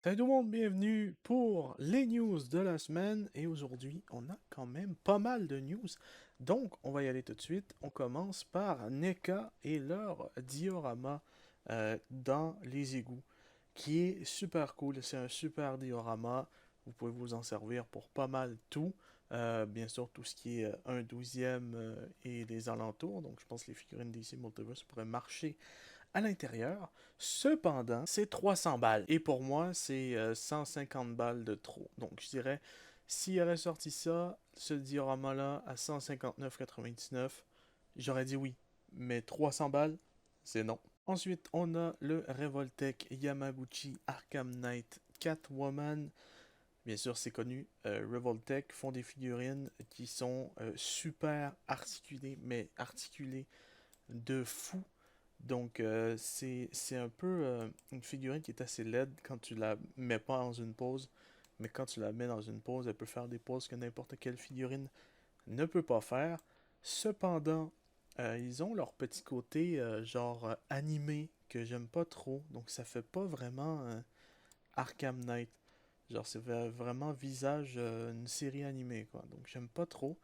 Salut tout le monde, bienvenue pour les news de la semaine. Et aujourd'hui, on a quand même pas mal de news. Donc, on va y aller tout de suite. On commence par NECA et leur diorama dans les égouts, qui est super cool. C'est un super diorama. Vous pouvez vous en servir pour pas mal tout. Bien sûr, tout ce qui est 1/12 et les alentours. Donc, je pense que les figurines DC Multiverse pourraient marcher à l'intérieur. Cependant, c'est 300 balles. Et pour moi, c'est 150 balles de trop. Donc, je dirais, s'il aurait sorti ça, ce diorama-là, à 159,99, j'aurais dit oui. Mais 300 balles, c'est non. Ensuite, on a le Revoltech Yamaguchi Arkham Knight Catwoman. Bien sûr, c'est connu. Revoltech font des figurines qui sont super articulées, mais articulées de fou. Donc, c'est un peu une figurine qui est assez laide quand tu la mets pas dans une pose. Mais quand tu la mets dans une pose, elle peut faire des poses que n'importe quelle figurine ne peut pas faire. Cependant, ils ont leur petit côté genre animé que j'aime pas trop. Donc, ça fait pas vraiment Arkham Knight. Genre, c'est vraiment visage une série animée, quoi. Donc, j'aime pas trop.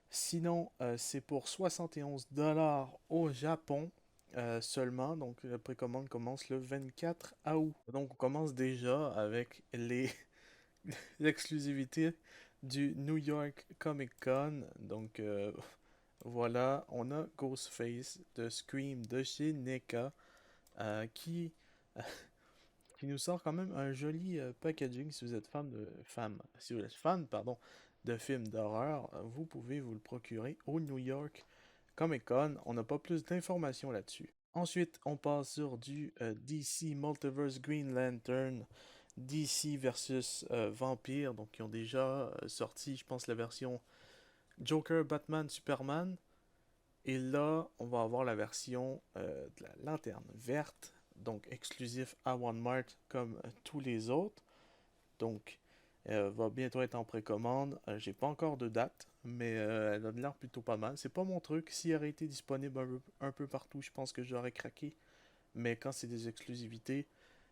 Sinon, c'est pour 71$ au Japon seulement. Donc, la précommande commence le 24 août. Donc, on commence déjà avec les l'exclusivité du New York Comic Con. Donc, voilà, on a Ghostface de Scream de chez NECA qui qui nous sort quand même un joli packaging. Si vous êtes si vous êtes fan, pardon, de films d'horreur, vous pouvez vous le procurer au New York Comic Con. On n'a pas plus d'informations là-dessus. Ensuite, on passe sur du DC Multiverse Green Lantern, DC versus Vampire, donc ils ont déjà sorti, je pense, la version Joker, Batman, Superman. Et là, on va avoir la version de la lanterne verte, donc exclusif à Walmart comme tous les autres. Donc, elle va bientôt être en précommande. J'ai pas encore de date, mais elle a de l'air plutôt pas mal. C'est pas mon truc. S'il aurait été disponible un peu partout, je pense que j'aurais craqué. Mais quand c'est des exclusivités,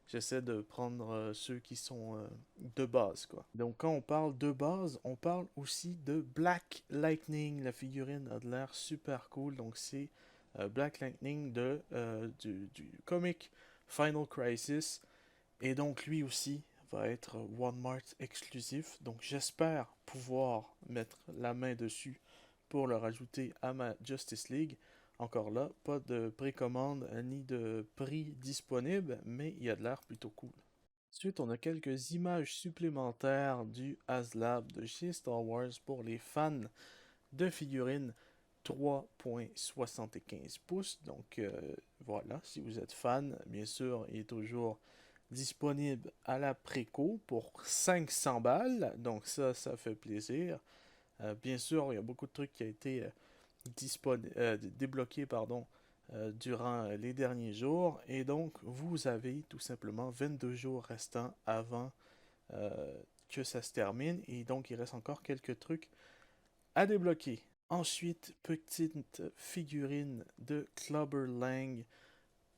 j'essaie de prendre ceux qui sont de base, quoi. Donc quand on parle de base, on parle aussi de Black Lightning. La figurine a de l'air super cool. Donc c'est Black Lightning du comic Final Crisis. Et donc lui aussi va être Walmart exclusif. Donc j'espère pouvoir mettre la main dessus pour le rajouter à ma Justice League. Encore là, pas de précommande ni de prix disponible, mais il y a de l'air plutôt cool. Ensuite, on a quelques images supplémentaires du HasLab de chez Star Wars pour les fans de figurines 3,75 pouces. Donc voilà, si vous êtes fan, bien sûr, il est toujours disponible à la préco pour 500 balles. Donc ça fait plaisir. Bien sûr, il y a beaucoup de trucs qui ont été débloqués durant les derniers jours. Et donc, vous avez tout simplement 22 jours restants avant que ça se termine. Et donc, il reste encore quelques trucs à débloquer. Ensuite, petite figurine de Clubber Lang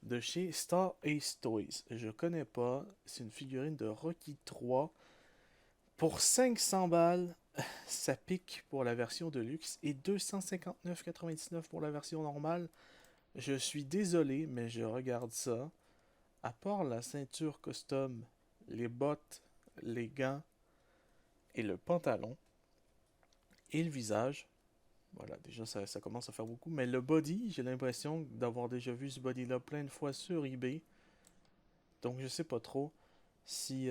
de chez Star Ace Toys. Je connais pas, c'est une figurine de Rocky 3. Pour 500 balles, ça pique pour la version de luxe et 259,99 pour la version normale. Je suis désolé, mais je regarde ça. À part la ceinture custom, les bottes, les gants et le pantalon et le visage, voilà, déjà ça commence à faire beaucoup. Mais le body, j'ai l'impression d'avoir déjà vu ce body-là plein de fois sur eBay. Donc je sais pas trop si,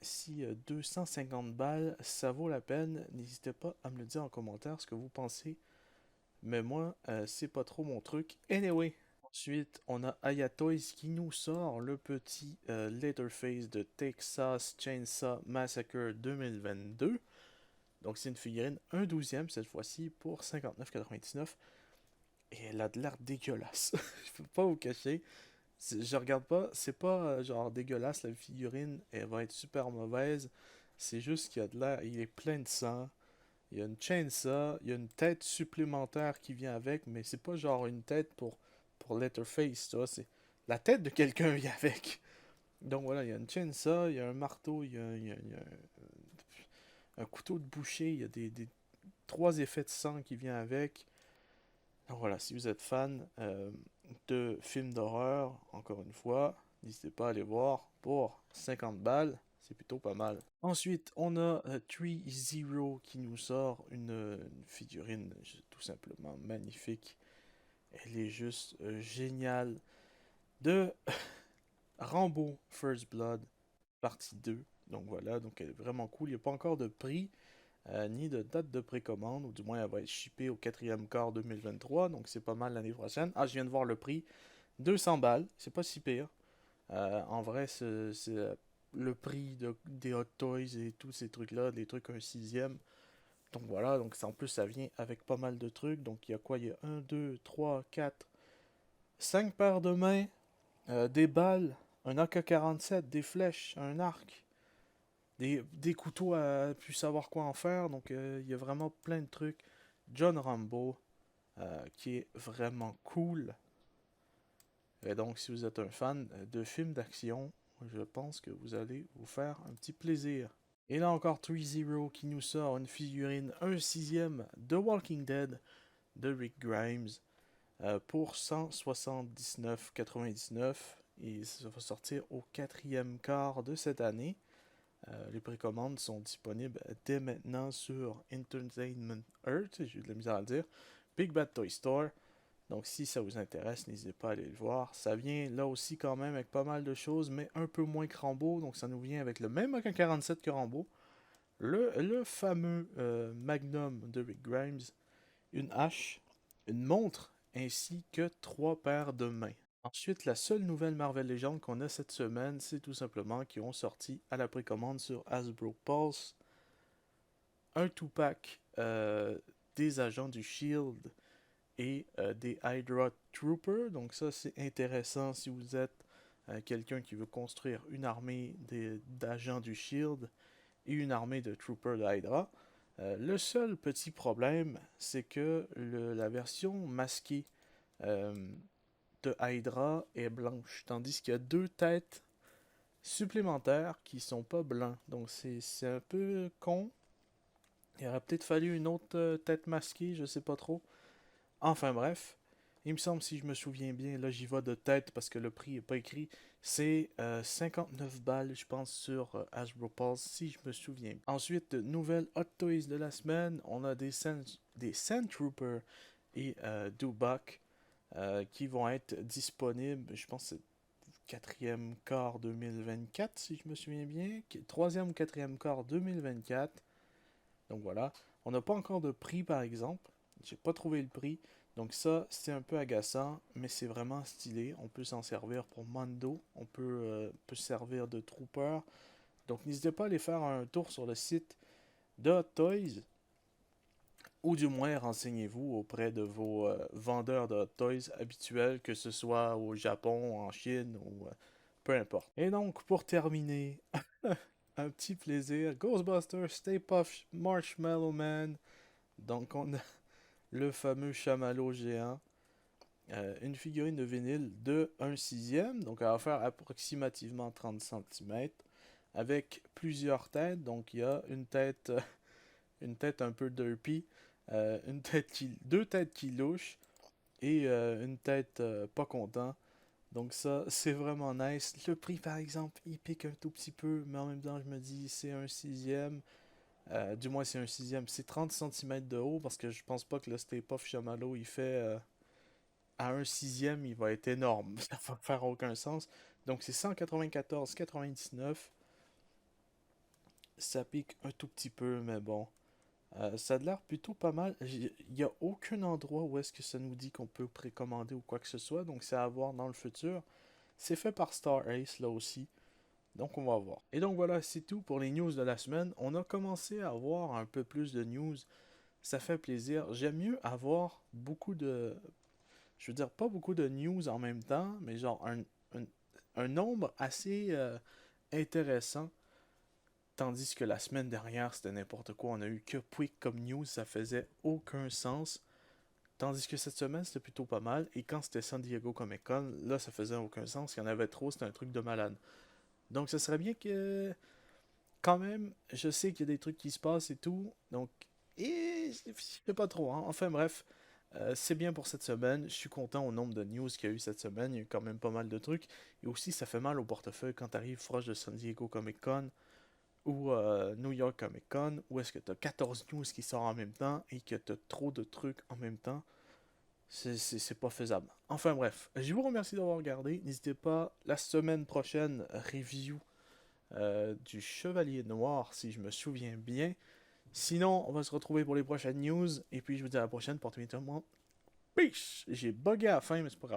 si 250 balles, ça vaut la peine. N'hésitez pas à me le dire en commentaire ce que vous pensez. Mais moi, c'est pas trop mon truc. Anyway. Ensuite, on a Ayatoys qui nous sort le petit Leatherface de Texas Chainsaw Massacre 2022. Donc c'est une figurine 1/12 cette fois-ci pour 59,99. Et elle a de l'air dégueulasse. Je peux pas vous cacher. Je regarde pas, c'est pas genre dégueulasse la figurine, elle va être super mauvaise. C'est juste qu'il y a de l'air, il est plein de sang. Il y a une chainsaw, il y a une tête supplémentaire qui vient avec, mais c'est pas genre une tête pour Letterface, ça. C'est la tête de quelqu'un vient avec. Donc voilà, il y a une chainsaw, il y a un marteau, il y a un couteau de boucher, il y a trois effets de sang qui viennent avec. Donc voilà, si vous êtes fan de films d'horreur, encore une fois, n'hésitez pas à aller voir pour 50 balles, c'est plutôt pas mal. Ensuite, on a 3-0 qui nous sort une figurine tout simplement magnifique. Elle est juste géniale. De Rambo First Blood, partie 2. Donc voilà, donc elle est vraiment cool. Il n'y a pas encore de prix, ni de date de précommande, ou du moins elle va être shippée au quatrième quart 2023, donc c'est pas mal l'année prochaine. Ah, je viens de voir le prix, 200 balles, c'est pas si pire. En vrai, c'est le prix des Hot Toys et tous ces trucs-là, des trucs un sixième. Donc voilà, donc en plus ça vient avec pas mal de trucs. Donc il y a quoi? Il y a 1, 2, 3, 4, 5 paires de mains, des balles, un AK-47, des flèches, un arc, des couteaux à plus savoir quoi en faire. Donc il y a vraiment plein de trucs. John Rambo, qui est vraiment cool. Et donc si vous êtes un fan de films d'action, je pense que vous allez vous faire un petit plaisir. Et là encore 3-0 qui nous sort une figurine 1 sixième de Walking Dead de Rick Grimes pour 179,99. Et ça va sortir au quatrième quart de cette année. Les précommandes sont disponibles dès maintenant sur Entertainment Earth, j'ai eu de la misère à le dire, Big Bad Toy Store. Donc si ça vous intéresse, n'hésitez pas à aller le voir. Ça vient là aussi quand même avec pas mal de choses, mais un peu moins que Rambo. Donc ça nous vient avec le même AK-47 que Rambo. Le fameux Magnum de Rick Grimes, une hache, une montre, ainsi que 3 paires de mains. Ensuite, la seule nouvelle Marvel Legends qu'on a cette semaine, c'est tout simplement qu'ils ont sorti à la précommande sur Hasbro Pulse un 2-pack des agents du Shield et des Hydra Troopers. Donc ça, c'est intéressant si vous êtes quelqu'un qui veut construire une armée d'agents du Shield et une armée de Troopers de Hydra. Le seul petit problème, c'est que la version masquée euh, de Hydra est blanche, tandis qu'il y a 2 têtes supplémentaires qui sont pas blancs. Donc c'est un peu con. Il aurait peut-être fallu une autre tête masquée, je sais pas trop. Enfin bref, il me semble, si je me souviens bien, là j'y vais de tête parce que le prix est pas écrit, c'est 59 balles, je pense, sur Hasbro Pulse, si je me souviens. Ensuite, nouvelle Hot Toys de la semaine, on a des Sand Troopers et Dubak qui vont être disponibles, je pense que c'est quatrième quart 2024, si je me souviens bien, troisième ou quatrième quart 2024. Donc voilà, on n'a pas encore de prix par exemple, j'ai pas trouvé le prix. Donc ça, c'est un peu agaçant, mais c'est vraiment stylé. On peut s'en servir pour Mando, on peut se servir de Trooper. Donc n'hésitez pas à aller faire un tour sur le site de Hot Toys, ou du moins renseignez-vous auprès de vos vendeurs de Hot Toys habituels, que ce soit au Japon, en Chine, ou peu importe. Et donc, pour terminer, un petit plaisir, Ghostbusters Stay Puft Marshmallow Man. Donc on a le fameux chamallow géant. Une figurine de vinyle de 1 sixième, donc elle va faire approximativement 30 cm, avec plusieurs têtes. Donc il y a une tête un peu derpy, deux têtes qui louchent et une tête pas content. Donc ça, c'est vraiment nice. Le prix, par exemple, il pique un tout petit peu, mais en même temps, je me dis, c'est un sixième. Du moins, c'est un sixième. C'est 30 cm de haut, parce que je pense pas que le Stay Puft Chamallow, il fait... à un sixième, il va être énorme. Ça va faire aucun sens. Donc c'est 194,99. Ça pique un tout petit peu, mais bon. Ça a l'air plutôt pas mal. Il n'y a aucun endroit où est-ce que ça nous dit qu'on peut précommander ou quoi que ce soit. Donc c'est à voir dans le futur. C'est fait par Star Ace là aussi. Donc on va voir. Et donc voilà, c'est tout pour les news de la semaine. On a commencé à avoir un peu plus de news. Ça fait plaisir. J'aime mieux avoir beaucoup de... Je veux dire, pas beaucoup de news en même temps, mais genre un nombre assez intéressant. Tandis que la semaine dernière, c'était n'importe quoi. On a eu que Pouic comme news, ça faisait aucun sens. Tandis que cette semaine, c'était plutôt pas mal. Et quand c'était San Diego Comic Con, là, ça faisait aucun sens. Il y en avait trop, c'était un truc de malade. Donc, ce serait bien que, quand même, je sais qu'il y a des trucs qui se passent et tout. Donc, je sais pas trop, hein. Enfin, bref. C'est bien pour cette semaine. Je suis content au nombre de news qu'il y a eu cette semaine. Il y a eu quand même pas mal de trucs. Et aussi, ça fait mal au portefeuille quand tu arrives proche de San Diego Comic Con ou New York Comic Con, où est-ce que tu as 14 news qui sortent en même temps et que tu as trop de trucs en même temps. C'est pas faisable. Enfin bref, je vous remercie d'avoir regardé. N'hésitez pas, la semaine prochaine, review du Chevalier Noir, si je me souviens bien. Sinon, on va se retrouver pour les prochaines news. Et puis, je vous dis à la prochaine. Portez-vous bien tout le monde. Peace! J'ai bugué à la fin, mais c'est pas grave.